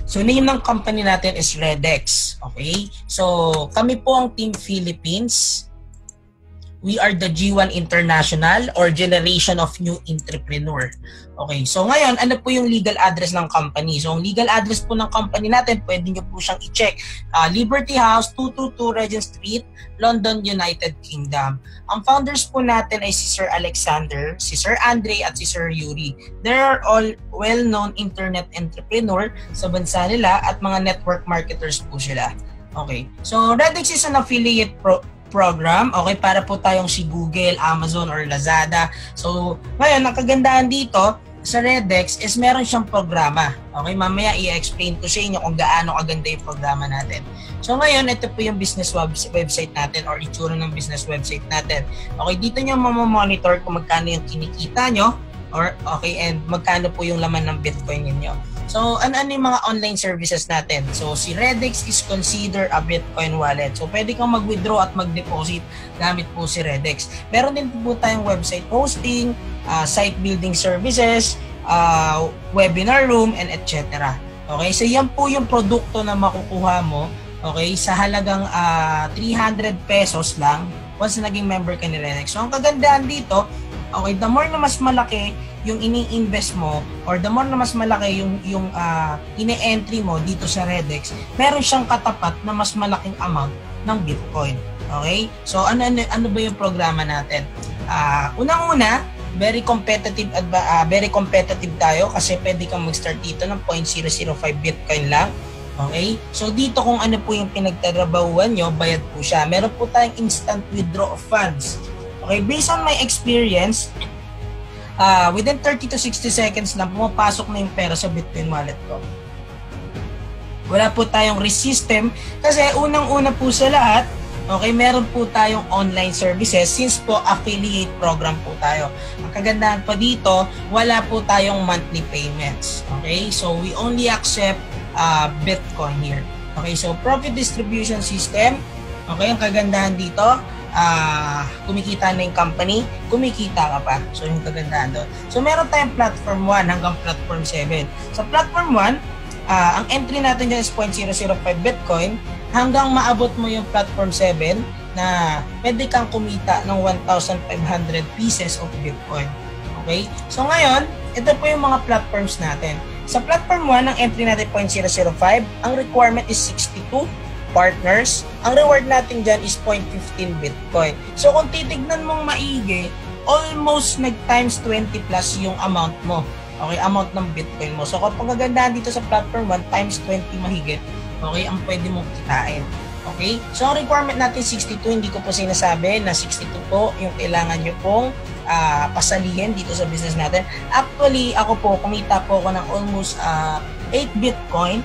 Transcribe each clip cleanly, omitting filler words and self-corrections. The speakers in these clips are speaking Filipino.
So name ng company natin is Redex. Okay? So kami po ang Team Philippines. We are the G1 International or Generation of New Entrepreneur. Okay, so ngayon, ano po yung legal address ng company? So, ang legal address po ng company natin, pwede nyo po siyang i-check. Liberty House, 222 Regent Street, London, United Kingdom. Ang founders po natin ay si Sir Alexander, si Sir Andre, at si Sir Yuri. They are all well-known internet entrepreneur sa bansa nila at mga network marketers po sila. Okay, so Redex is an affiliate program, okay, para po tayong si Google, Amazon, or Lazada. So, ngayon, ang kagandahan dito sa Redex is meron siyang programa. Okay, mamaya i-explain ko sa inyo kung gaano kaganda yung programa natin. So, ngayon, ito po yung business website natin or itsura ng business website natin. Okay, dito nyo mamamonitor kung magkano yung kinikita nyo or, okay, and magkano po yung laman ng Bitcoin ninyo. So, ano yung mga online services natin? So, si Redex is considered a Bitcoin wallet. So, pwede kang mag-withdraw at mag-deposit gamit po si Redex. Meron din po tayong website hosting, site building services, webinar room, and etc. Okay? So, yan po yung produkto na makukuha mo, okay, sa halagang 300 pesos lang once na naging member ka ni Redex. So, ang kagandahan dito, okay, the more na mas malaki yung ini-invest mo or the more na mas malaki yung ini-entry mo dito sa Redex, meron siyang katapat na mas malaking amount ng Bitcoin. Okay? So ano ba yung programa natin? Unang-una, very competitive tayo kasi pwede kang mag-start dito ng 0.005 Bitcoin lang. Okay? So dito kung ano po yung pinagtatrabahuan nyo, bayad po siya. Meron po tayong instant withdraw of funds. Okay, based on my experience, within 30 to 60 seconds lang pumapasok na yung pera sa Bitcoin wallet ko. Wala po tayong risk system kasi unang-una po sa lahat, okay, meron po tayong online services since po affiliate program po tayo. Ang kagandahan pa dito, wala po tayong monthly payments. Okay, so we only accept Bitcoin here. Okay, so profit distribution system, okay, ang kagandahan dito, kumikita na yung company, kumikita ka pa. So, yung kagandahan doon. So, meron tayong platform 1 hanggang platform 7. Sa platform 1, ang entry natin dyan is 0.005 Bitcoin hanggang maabot mo yung platform 7 na pwede kang kumita ng 1,500 pieces of Bitcoin. Okay? So, ngayon, ito po yung mga platforms natin. Sa platform 1, ang entry natin 0.005, ang requirement is 62 partners. Ang reward natin dyan is 0.15 Bitcoin. So, kung titignan mong maigi, almost nag-times 20 plus yung amount mo. Okay, amount ng Bitcoin mo. So, kapag kagandahan dito sa platform 1, times 20 mahigit, okay, ang pwede mong kitain. Okay? So, ang requirement natin 62, hindi ko po sinasabi na 62 po yung kailangan nyo pong pasalihin dito sa business natin. Actually, ako po, kumita po ako ng almost 8 Bitcoin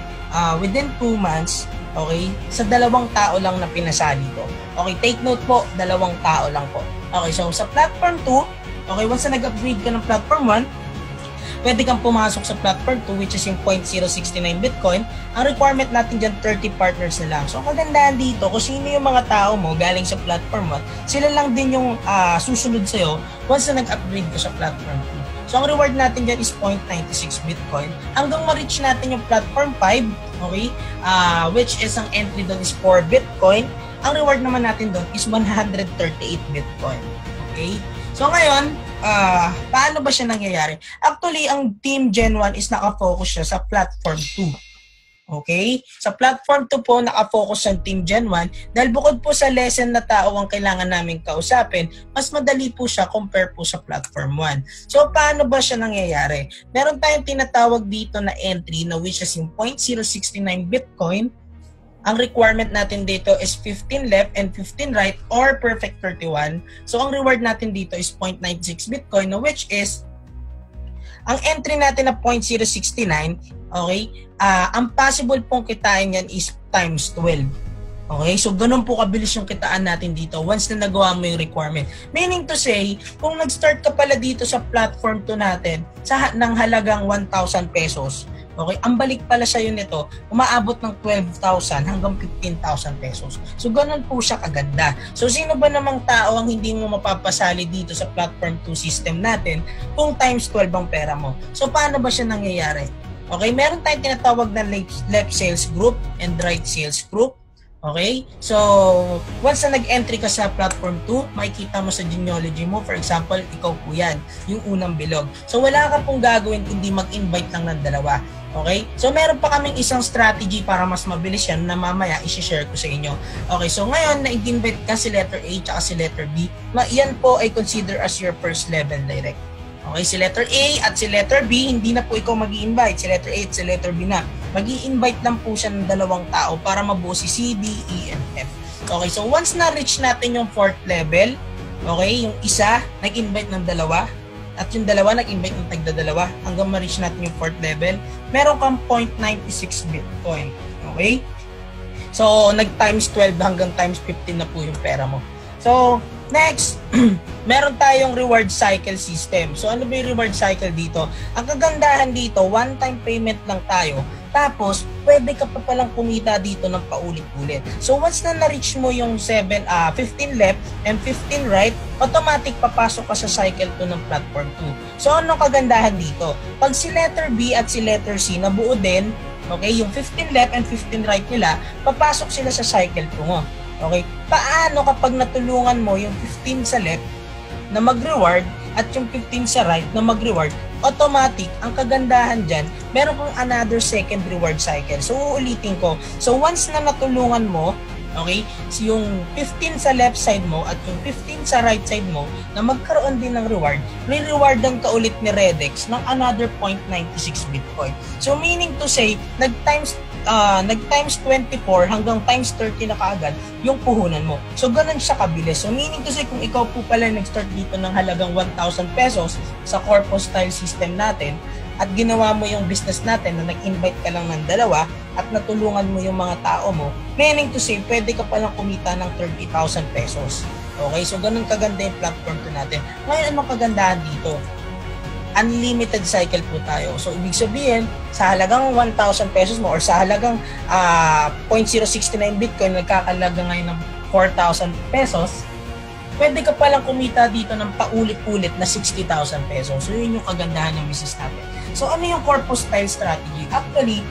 within 2 months. Okay? Sa 2 tao lang na pinasali ko. Okay, take note po, 2 tao lang po. Okay, so sa platform 2, okay, once na nag-upgrade ka ng platform 1, pwede kang pumasok sa platform 2 which is yung 0.069 Bitcoin. Ang requirement natin dyan, 30 partners na lang. So, ang kagandahan dito, kung sino yung mga tao mo galing sa platform 1, sila lang din yung susunod sa'yo once na nag-upgrade ka sa platform 2. So, ang reward natin dyan is 0.96 Bitcoin. Hanggang ma-reach natin yung platform 5, okay, which is ang entry doon is 4 Bitcoin. Ang reward naman natin doon is 138 Bitcoin. Okay? So, ngayon, paano ba siya nangyayari? Actually, ang Team Gen 1 is nakafocus siya sa platform 2. Okay? Sa platform 2 po, nakafocus ang Team Gen 1 dahil bukod po sa lesson na tao ang kailangan namin kausapin, mas madali po siya compare po sa platform 1. So, paano ba siya nangyayari? Meron tayong tinatawag dito na entry na which is yung 0.069 Bitcoin. Ang requirement natin dito is 15 left and 15 right or perfect 31. So, ang reward natin dito is 0.96 Bitcoin na which is ang entry natin na 0.069, okay, ang possible pong kitain yan is times 12. Okay, so ganun po kabilis yung kitaan natin dito once na nagawa mo yung requirement. Meaning to say, kung nag-start ka pala dito sa platform 2 natin ng halagang 1,000 pesos, okay, ang balik pala sa'yo nito, umaabot ng 12,000 hanggang 15,000 pesos. So, ganun po siya kaganda. So, sino ba namang tao ang hindi mo mapapasali dito sa platform 2 system natin kung times 12 ang pera mo? So, paano ba siya nangyayari? Okay, meron tayong tinatawag na left sales group and right sales group. Okay? So, once na nag-entry ka sa platform 2, makikita mo sa genealogy mo, for example, ikaw po yan, yung unang bilog. So, wala ka pong gagawin kundi mag-invite lang ng dalawa. Okay? So, meron pa kaming isang strategy para mas mabilis yan na mamaya isi-share ko sa inyo. Okay, so ngayon, na-invite ka si letter A at si letter B, yan po ay consider as your first level direct. Okay, si letter A at si letter B, hindi na po ikaw mag-i-invite. Si letter A at si letter B na. Mag-i-invite lang po siya ng dalawang tao para mabuo si C, D, E, and F. Okay, so once na-reach natin yung 4th level, okay, yung isa, nag-invite ng dalawa, at yung dalawa, nag-invite ng tagda-dalawa, hanggang ma-reach natin yung 4th level, meron kang 0.96 Bitcoin. Okay? So, nag-times 12 hanggang times 15 na po yung pera mo. So, next, meron tayong reward cycle system. So, ano ba yung reward cycle dito? Ang kagandahan dito, one-time payment lang tayo. Tapos, pwede ka pa palang kumita dito ng paulit-ulit. So, once na na-reach mo yung 15 left and 15 right, automatic papasok ka sa cycle 2 ng platform 2. So, anong kagandahan dito? Pag si letter B at si letter C nabuo din, okay, yung 15 left and 15 right nila, papasok sila sa cycle 2 mo. Okay? Paano kapag natulungan mo yung 15 sa left na mag-reward at yung 15 sa right na mag-reward, automatic, ang kagandahan dyan, meron kang another second reward cycle. So, uulitin ko. So, once na natulungan mo, okay, so yung 15 sa left side mo at yung 15 sa right side mo na magkaroon din ng reward, re-rewardan ka ulit ni Redex ng another 0.96 Bitcoin. So, meaning to say, nag-times 24 hanggang times 30 na kaagad yung puhunan mo. So, ganun siya kabilis. So, meaning to say, kung ikaw po pala nag-start dito ng halagang 1,000 pesos sa corpus style system natin at ginawa mo yung business natin na nag-invite ka lang ng dalawa at natulungan mo yung mga tao mo, meaning to say, pwede ka palang kumita ng 30,000 pesos. Okay? So, ganun kaganda yung platform to natin. Ngayon, anong kagandahan dito? Unlimited cycle po tayo. So, ibig sabihin, sa halagang 1,000 pesos mo or sa halagang 0.069 Bitcoin, nagkakalaga ngayon ng 4,000 pesos, pwede ka palang kumita dito ng paulit-ulit na 60,000 pesos. So, yun yung kagandahan ng business natin. So, ano yung corpus style strategy? Actually,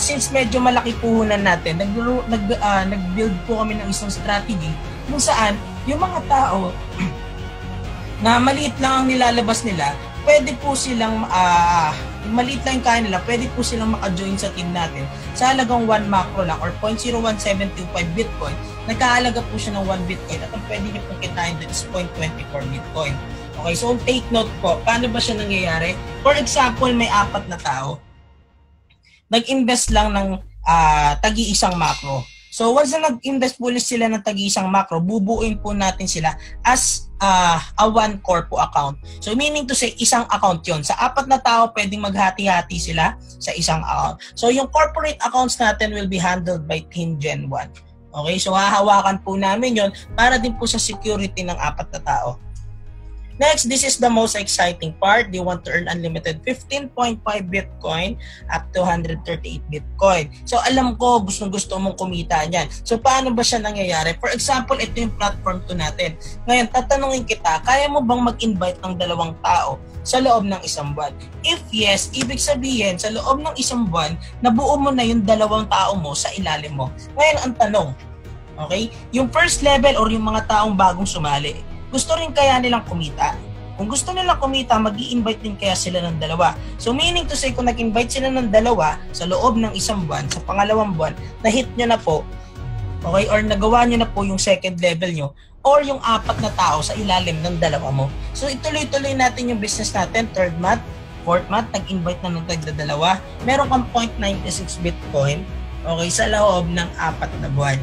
since medyo malaki puhunan natin, nag-build po kami ng isang strategy kung saan yung mga tao na maliit lang ang nilalabas nila, pwede po silang, maliit lang yung kaya nila, pwede po silang maka-join sa team natin sa halagang 1 macro lang or 0.01725 Bitcoin. Nagkahalaga po siya ng 1 Bitcoin at ang pwede nyo pong kitain doon is 0.24 Bitcoin. Okay, so take note po, paano ba siya nangyayari? For example, may 4 na tao, nag-invest lang ng tagi-isang macro. So once na nag-invest po sila ng tagi-isang macro, bubuuin po natin sila as a one corpo account. So meaning to say, isang account yon. Sa 4 na tao, pwedeng maghati-hati sila sa isang account. So yung corporate accounts natin will be handled by Team Gen 1. Okay, so hahawakan po namin yon para din po sa security ng 4 na tao. Next, this is the most exciting part. They want to earn unlimited 15.5 Bitcoin up to 138 Bitcoin. So, alam ko, gusto mong kumita niyan. So, paano ba siya nangyayari? For example, ito yung platform to natin. Ngayon, tatanungin kita, kaya mo bang mag-invite ng 2 tao sa loob ng 1 buwan? If yes, ibig sabihin, sa loob ng 1 buwan, nabuo mo na yung 2 tao mo sa ilalim mo. Ngayon, ang tanong, okay? Yung first level or yung mga taong bagong sumali, gusto rin kaya nilang kumita? Kung gusto nilang kumita, mag-i-invite din kaya sila ng 2. So meaning to say, kung nag-invite sila ng 2 sa loob ng 1 buwan, sa pangalawang buwan, na-hit nyo na po, okay, or nagawa nyo na po yung second level nyo, or yung 4 na tao sa ilalim ng 2 mo. So ituloy-tuloy natin yung business natin, 3rd month, 4th month, nag-invite na ng tagda-2. Meron kang 0.96 Bitcoin, okay, sa loob ng 4 na buwan.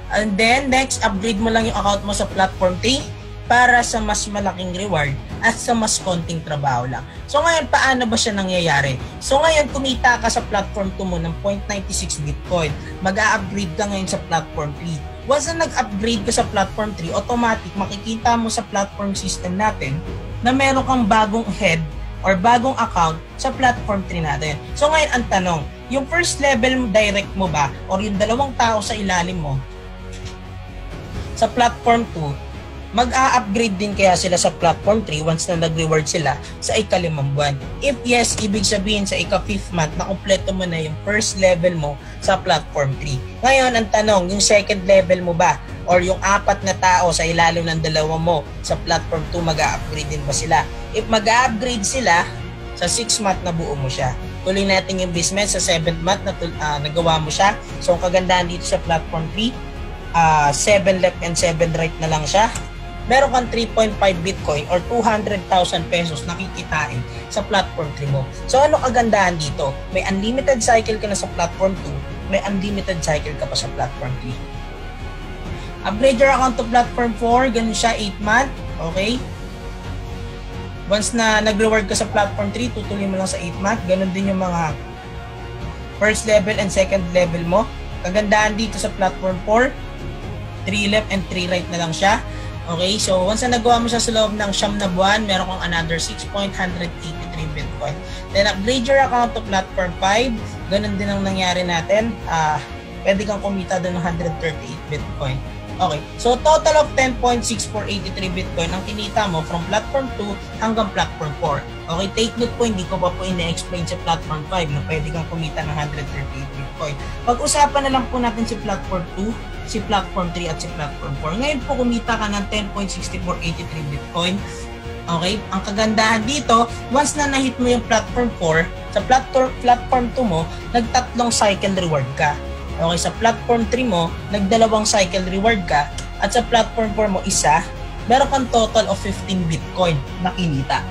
And then, next, upgrade mo lang yung account mo sa platform T para sa mas malaking reward at sa mas konting trabaho lang. So, ngayon, paano ba siya nangyayari? So, ngayon, kumita ka sa platform 2 mo ng 0.96 Bitcoin. Mag-a-upgrade ka ngayon sa platform 3. Once na nag-upgrade ka sa platform 3, automatic, makikita mo sa platform system natin na meron kang bagong head or bagong account sa platform 3 natin. So, ngayon, ang tanong, yung first level direct mo ba or yung 2 tao sa ilalim mo, sa platform 2, mag-a-upgrade din kaya sila sa platform 3 once na nag-reward sila sa ika-5 buwan? If yes, ibig sabihin sa ika-5th month na kumpleto mo na yung first level mo sa platform 3. Ngayon, ang tanong, yung second level mo ba or yung 4 na tao sa ilalim ng 2 mo sa platform 2, mag-a-upgrade din ba sila? If mag-a-upgrade sila, sa 6th month na buo mo siya. Tuloy natin yung business sa 7th month na nagawa mo siya. So, ang kagandahan dito sa platform 3, 7 left and 7 right na lang siya. Meron kang 3.5 Bitcoin or 200,000 pesos na kikitain sa platform 3 mo. So ano kagandahan dito? May unlimited cycle ka na sa platform 2, may unlimited cycle ka pa sa platform 3. Upgrade your account to platform 4, ganun siya, 8 month, okay? Once na nag-reward ka sa platform 3, tutuloy mo lang sa 8 month. Ganun din yung mga first level and second level mo. Kagandahan dito sa platform 4, 3 left and 3 right na lang siya. Okay, so once na nagawa mo siya sa loob ng 9 na buwan, meron kang another 6.183 Bitcoin. Then upgrade your account to platform 5. Ganun din ang nangyari natin. Pwede kang kumita doon ng 138 Bitcoin. Okay, so total of 10.6483 Bitcoin ang kinita mo from platform 2 hanggang platform 4. Okay, take note po, hindi ko pa po ina-explain sa platform 5 na pwede kang kumita ng 138 Bitcoin. Pag-usapan na lang po natin si platform 2, si platform 3 at si platform 4. Ngayon po kumita ka ng 10.6483 Bitcoin. Okay, ang kagandahan dito, once na na-hit mo yung platform 4, sa platform 2 mo, nagtatlong cycle reward ka. Okay, sa platform 3 mo, nagdalawang cycle reward ka, at sa platform 4 mo, isa, meron kang total of 15 Bitcoin na kinita.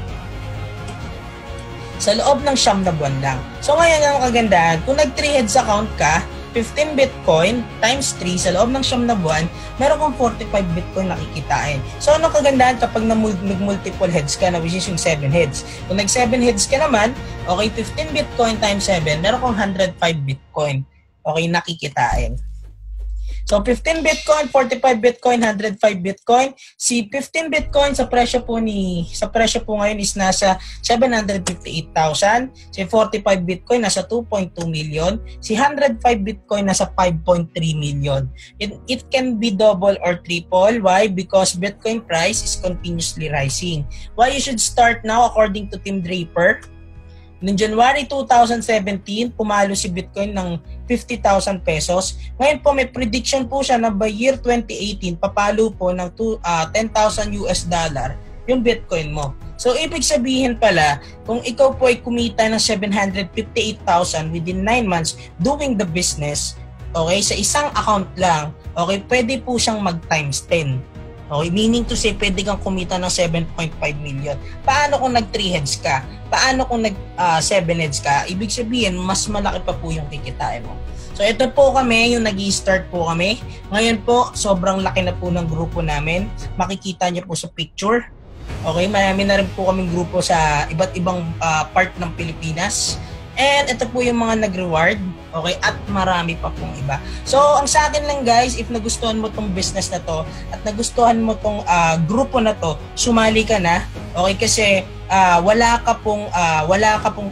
Sa loob ng 9 na buwan lang. So ngayon ang kagandahan, kung nag 3 heads account ka, 15 Bitcoin times 3 sa loob ng 9 na buwan, meron kang 45 Bitcoin na kikitain. So ano kagandahan kapag nag-multiple heads ka na, which is yung 7 heads. Kung nag 7 heads ka naman, okay, 15 Bitcoin times 7, meron kang 105 Bitcoin. Okay, nakikitain. So 15 Bitcoin, 45 Bitcoin, 105 Bitcoin. Si 15 Bitcoin sa presyo po ngayon is nasa 758,000. Si 45 Bitcoin nasa 2.2 million. Si 105 Bitcoin nasa 5.3 million. It can be double or triple. Why? Because Bitcoin price is continuously rising. Why you should start now according to Tim Draper? Noong January 2017, pumalo si Bitcoin ng 50,000 pesos. Ngayon po may prediction po siya na by year 2018, papalo po ng $10,000 yung Bitcoin mo. So ibig sabihin pala, kung ikaw po ay kumita ng 758,000 within 9 months doing the business, okay, sa isang account lang, okay, pwede po siyang mag times 10. Okay, meaning to say, pwede kang kumita ng 7.5 million. Paano kung nag 3 heads ka? Paano kung nag 7 heads ka? Ibig sabihin, mas malaki pa po yung kikitain mo. So, ito po kami, yung nag-i-start po kami. Ngayon po, sobrang laki na po ng grupo namin. Makikita nyo po sa picture. Okay, marami na rin po kaming grupo sa iba't ibang part ng Pilipinas. And ito po yung mga nag-reward, okay, at marami pa pong iba. So, ang sa akin lang guys, if nagustuhan mo tong business na to at nagustuhan mo tong grupo na to, sumali ka na, okay, kasi wala ka pong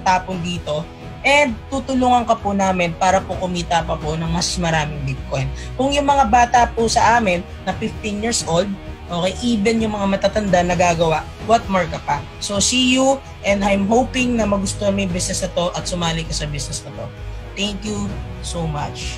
tapon dito. And tutulungan ka po namin para po kumita pa po ng mas maraming Bitcoin. Kung yung mga bata po sa amin na 15 years old, okay, even yung mga matatanda nagagawa, what more ka pa? So see you, and I'm hoping na magustuhan mo yung business na to at sumali ka sa business na to. Thank you so much.